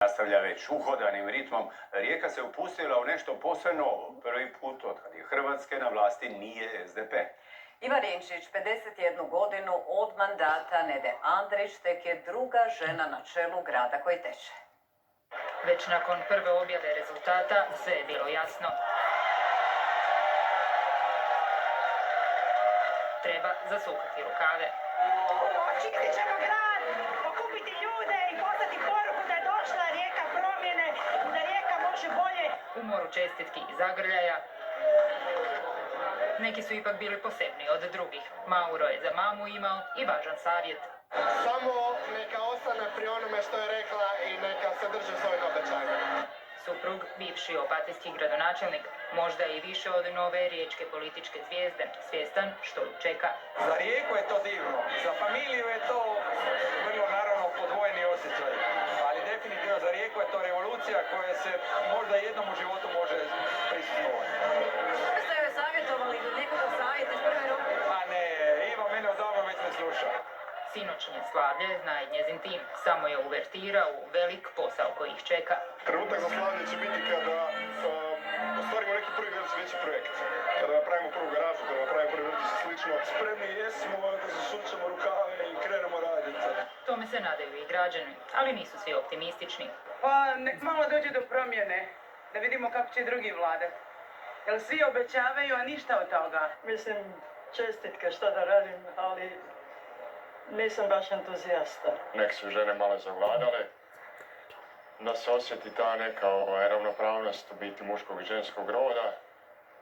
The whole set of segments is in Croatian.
nastavlja već uhodanim ritmom. Rijeka se upustila u nešto posve novo. Prvi put od kad je Hrvatske na vlasti nije SDP. Iva Rinčić, 51 godinu od mandata Nede Andrić, tek je druga žena na čelu grada koji teče. Već nakon prve objave rezultata sve je bilo jasno. Treba zasukati rukave. Očistit ćemo grad, okupiti ljude i poslati poruku da je došla Rijeka promjene i da Rijeka može bolje. U moru čestitki i zagrljaja neki su ipak bili posebni od drugih. Mauro je za mamu imao i važan savjet. Samo neka ostane pri onome što je rekla i neka se drži svojih obećanja. Suprug, bivši opatijski gradonačelnik, možda i više od nove riječke političke zvijezde, svjestan što ju čeka. Za Rijeku je to divno, za familiju je to vrlo naravno podvojeni osjećaj, ali definitivno za Rijeku je to revolucija koja se možda jednom u životu može prisustvovati. Ste joj savjetovali nekoga savjeta iz prve ruke? A ne, Iva mene odavno već ne sluša. Sinoćnje slavlje zna i njezin tim, samo je uvertira u velik posao koji ih čeka. Trenutak za slavlje će biti kada ostvarimo neki prvi veći projekt. Kada napravimo prvu garažu, kada napravimo prvi vrtić i slično. Spremni jesmo da zasučemo rukave i krenemo raditi. Tome se nadaju i građani, ali nisu svi optimistični. Pa nek malo dođe do promjene, da vidimo kako će drugi vladat. Jer svi obećavaju, a ništa od toga. Mislim, čestitke šta da radim, ali nisam baš entuzijasta. Nek su žene malo zavladale, da se osjeti ta neka ravnopravnost u biti muškog i ženskog roda.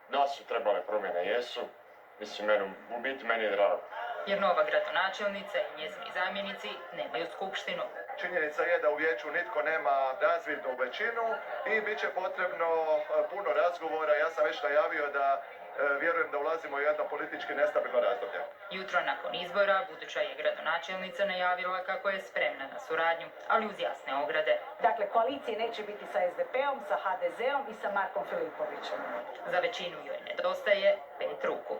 Da su trebale promjene, jesu. Mislim, u biti meni je drago. Jer nova gradonačelnica i njezini zamjenici nemaju skupštinu. Činjenica je da u vijeću nitko nema razvidnu većinu i bit će potrebno puno razgovora. Ja sam već najavio da vjerujem da ulazimo u jedno politički nestabilno razdoblje. Jutro nakon izbora buduća je gradonačelnica najavila kako je spremna na suradnju, ali uz jasne ograde. Dakle, koalicije neće biti sa SDP-om, sa HDZ-om i sa Markom Filipovićem. Za većinu joj nedostaje 5 ruku.